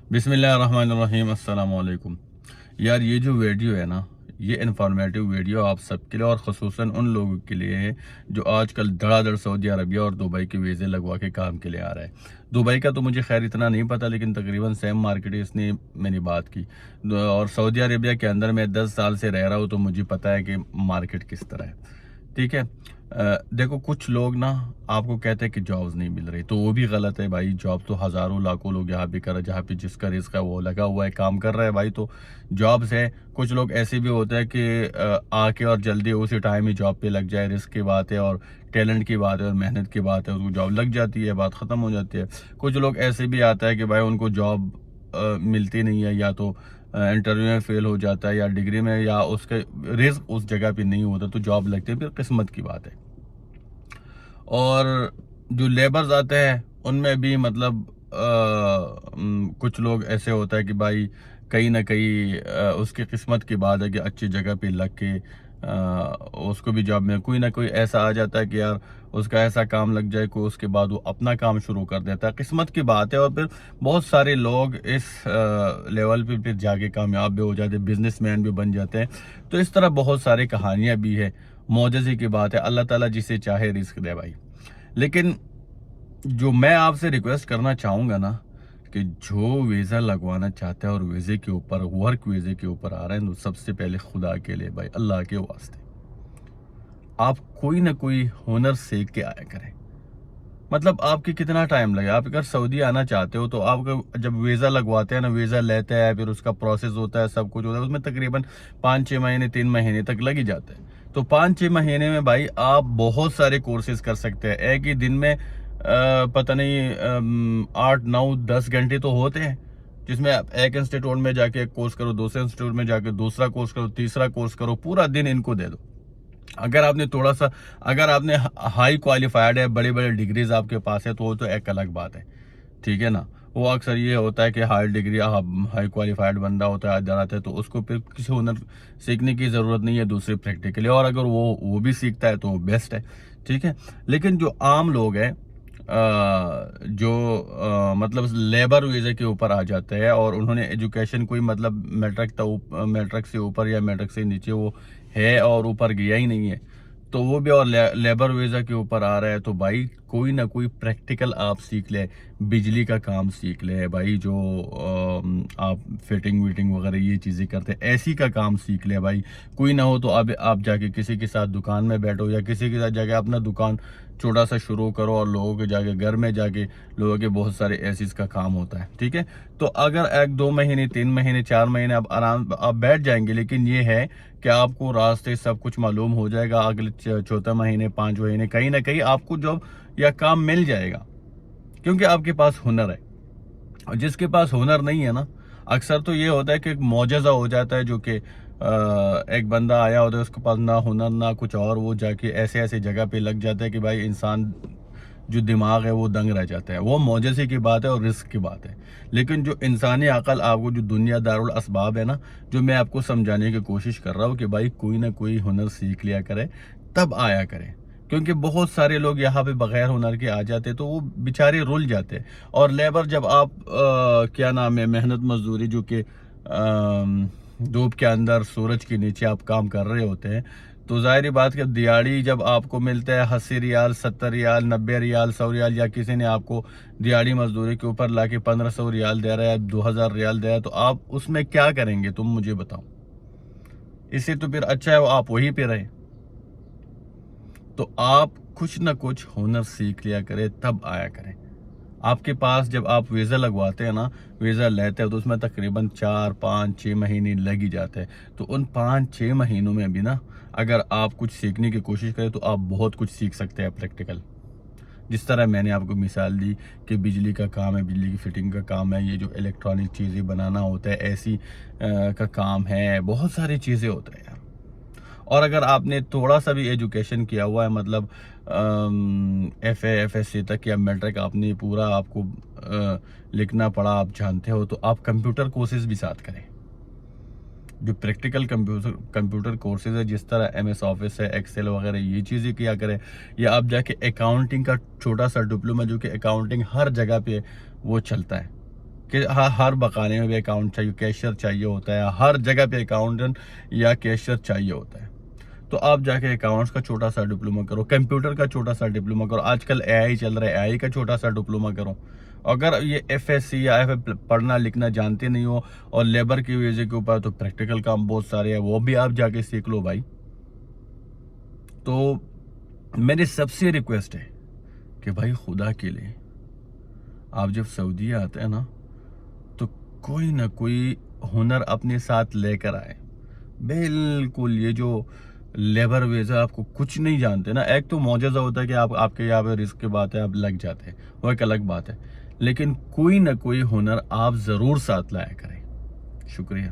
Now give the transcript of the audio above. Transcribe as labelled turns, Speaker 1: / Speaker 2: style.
Speaker 1: बिस्मिल्लाहिर्रहमानिर्रहीम, अस्सलाम वालेकुम। यार ये जो वीडियो है ना, ये इन्फॉर्मेटिव वीडियो आप सबके लिए और ख़ुसूसन उन लोगों के लिए है जो आजकल धड़ाधड़ सऊदी अरबिया और दुबई के वीज़े लगवा के काम के लिए आ रहा है। दुबई का तो मुझे खैर इतना नहीं पता, लेकिन तकरीबन सेम मार्केट इसने मैंने बात की। और सऊदी अरबिया के अंदर मैं 10 साल से रह रहा हूँ, तो मुझे पता है कि मार्केट किस तरह है। ठीक है। देखो, कुछ लोग ना आपको कहते हैं कि जॉब्स नहीं मिल रही, तो वो भी गलत है भाई। जॉब तो हज़ारों लाखों लोग यहाँ पे कर रहे हैं, जहाँ पे जिसका रिस्क है वो लगा हुआ है, काम कर रहा है भाई, तो जॉब्स है। कुछ लोग ऐसे भी होते हैं कि आके और जल्दी उसी टाइम ही जॉब पे लग जाए। रिस्क की बात है और टैलेंट की बात है और मेहनत की बात है, उसको जॉब लग जाती है, बात ख़त्म हो जाती है। कुछ लोग ऐसे भी आता है कि भाई उनको जॉब मिलती नहीं है, या तो इंटरव्यू में फेल हो जाता है, या डिग्री में, या उसके रिस्क उस जगह पे नहीं होता तो जॉब लगती है, फिर किस्मत की बात है। और जो लेबर्स आते हैं उनमें भी मतलब कुछ लोग ऐसे होता है कि भाई कहीं ना कहीं उसकी किस्मत की बात है कि अच्छी जगह पे लग के उसको भी जॉब में कोई ना कोई ऐसा आ जाता है कि यार उसका ऐसा काम लग जाए कोई, उसके बाद वो अपना काम शुरू कर देता है। किस्मत की बात है। और फिर बहुत सारे लोग इस लेवल पे फिर जाके कामयाब भी हो जाते हैं, बिजनेसमैन भी बन जाते हैं। तो इस तरह बहुत सारी कहानियां भी है। मौजज़े की बात है, अल्लाह ताला जिसे चाहे रिस्क दे भाई। लेकिन जो मैं आपसे रिक्वेस्ट करना चाहूँगा ना, कि जो वीज़ा लगवाना चाहता है और वीज़े के ऊपर, वर्क वीज़े के ऊपर आ रहा है, तो सबसे पहले खुदा के लिए भाई, अल्लाह के वास्ते आप कोई ना कोई हुनर सीख के आया करें। मतलब आपके कितना टाइम लगे, आप अगर सऊदी आना चाहते हो तो आपका जब वीज़ा लगवाते हैं ना, वीज़ा लेते हैं, फिर उसका प्रोसेस होता है, सब कुछ होता है, उसमें तकरीबन 5-6 महीने 3 महीने तक लग ही जाते हैं। तो 5-6 महीने में भाई आप बहुत सारे कोर्सेज कर सकते हैं एक ही दिन में। पता नहीं 8-9-10 घंटे तो होते हैं, जिसमें आप एक इंस्टीट्यूट में जाके एक कोर्स करो, दूसरे इंस्टीट्यूट में जाके दूसरा कोर्स करो, तीसरा कोर्स करो, पूरा दिन इनको दे दो। अगर आपने थोड़ा सा, अगर आपने हाई क्वालिफाइड है, बड़े बड़े डिग्रीज आपके पास है, तो वो तो एक अलग बात है। ठीक है ना। वो अक्सर ये होता है कि हाई डिग्री, हाई क्वालिफाइड बंदा होता है, इधर आता है, तो उसको फिर किसी हुनर सीखने की ज़रूरत नहीं है दूसरी प्रैक्टिकली, और अगर वो भी सीखता है तो बेस्ट है। ठीक है। लेकिन जो आम लोग हैं, जो मतलब लेबर वीज़े के ऊपर आ जाते हैं और उन्होंने एजुकेशन कोई मतलब मैट्रिक से ऊपर या मैट्रिक से नीचे वो है और ऊपर गया ही नहीं है, तो वो भी और लेबर वीज़ा के ऊपर आ रहा है, तो भाई कोई ना कोई प्रैक्टिकल आप सीख ले। बिजली का काम सीख ले भाई, जो आप फिटिंग वीटिंग वगैरह ये चीज़ें करते हैं, ऐसी का काम सीख ले भाई। कोई ना हो तो अब आप जाके किसी के साथ दुकान में बैठो, या किसी के साथ जाके अपना दुकान छोटा सा शुरू करो, और लोगों के जाके घर में जाके लोगों के बहुत सारे ऐसी का काम होता है। ठीक है। तो अगर 1-2 महीने 3 महीने 4 महीने आप आराम आप बैठ जाएंगे, लेकिन ये है कि आपको रास्ते सब कुछ मालूम हो जाएगा। अगले चौथा महीने 5 महीने कहीं ना कहीं आपको जॉब या काम मिल जाएगा, क्योंकि आपके पास हुनर है। और जिसके पास हुनर नहीं है ना, अक्सर तो ये होता है कि एक मौजज़ा हो जाता है, जो कि एक बंदा आया होता है, उसके पास ना हुनर ना कुछ, और वो जाके ऐसे ऐसे जगह पे लग जाता है कि भाई इंसान जो दिमाग है वो दंग रह जाता है। वो मौजज़े की बात है और रिस्क की बात है। लेकिन जो इंसानी अकल, आपको जो दुनिया दारुल असबाब है ना, जो मैं आपको समझाने की कोशिश कर रहा हूँ कि भाई कोई ना कोई हुनर सीख लिया करे, तब आया करे। क्योंकि बहुत सारे लोग यहाँ पे बगैर हुनर के आ जाते, तो वो बेचारे रुल जाते। और लेबर जब आप क्या नाम है, मेहनत मजदूरी, जो कि धूप के अंदर सूरज के नीचे आप काम कर रहे होते हैं, तो ज़ाहिर बात कि दिहाड़ी जब आपको मिलता है 80 रियाल, 70 रियाल, 90 रियाल, 100 रियाल, या किसी ने आपको दिहाड़ी मजदूरी के ऊपर लाके 1500 रियाल दे रहा है, 2000 रियाल दे रहा है, तो आप उसमें क्या करेंगे, तुम मुझे बताओ। इससे तो फिर अच्छा है आप वहीं पे रहे। तो आप कुछ ना कुछ हुनर सीख लिया करें, तब आया करें। आपके पास जब आप वीज़ा लगवाते हैं ना, वीज़ा लेते हैं, तो उसमें तकरीबन 4-5-6 महीने लग ही जाते हैं। तो उन 5-6 महीनों में भी ना, अगर आप कुछ सीखने की कोशिश करें तो आप बहुत कुछ सीख सकते हैं प्रैक्टिकल। जिस तरह मैंने आपको मिसाल दी कि बिजली का काम है, बिजली की फिटिंग का काम है, ये जो इलेक्ट्रॉनिक चीज़ें बनाना होता है, एसी का काम है, बहुत सारी चीज़ें होता है यार। और अगर आपने थोड़ा सा भी एजुकेशन किया हुआ है, मतलब FA FSC तक या मैट्रिक आपने पूरा, आपको लिखना पड़ा, आप जानते हो, तो आप कंप्यूटर कोर्सेज भी साथ करें। जो प्रैक्टिकल कंप्यूटर कोर्सेज है, जिस तरह MS ऑफिस है, एक्सेल वगैरह, ये चीज़ें किया करें। या आप जाके अकाउंटिंग का छोटा सा डिप्लोमा, जो कि अकाउंटिंग हर जगह पे वो चलता है, کہ ہر بقانے میں بھی اکاؤنٹ چاہیے، کیشر چاہیے ہوتا ہے، ہر جگہ پہ اکاؤنٹنٹ یا کیشر چاہیے ہوتا ہے. تو آپ جا کے اکاؤنٹس کا چھوٹا سا ڈپلومہ کرو، کمپیوٹر کا چھوٹا سا ڈپلومہ کرو، آج کل اے آئی چل رہا ہے، اے آئی کا چھوٹا سا ڈپلومہ کرو. اگر یہ ایف ایس سی یا پڑھنا لکھنا جانتے نہیں ہو اور لیبر کی ویزے کے اوپر، تو پریکٹیکل کام بہت سارے ہیں، وہ بھی آپ جا کے سیکھ لو بھائی. تو میری سب سے ریکویسٹ ہے کہ بھائی خدا کے لیے آپ جب سعودی آتے ہیں نا تو کوئی نہ کوئی ہنر اپنے ساتھ لے کر آئے. بالکل یہ جو لیبر ویزا آپ کو کچھ نہیں جانتے نا، ایک تو معجزہ ہوتا ہے کہ آپ کے یہاں پہ رزق کی بات ہے، آپ لگ جاتے ہیں، وہ ایک الگ بات ہے، لیکن کوئی نہ کوئی ہنر آپ ضرور ساتھ لایا کریں. شکریہ.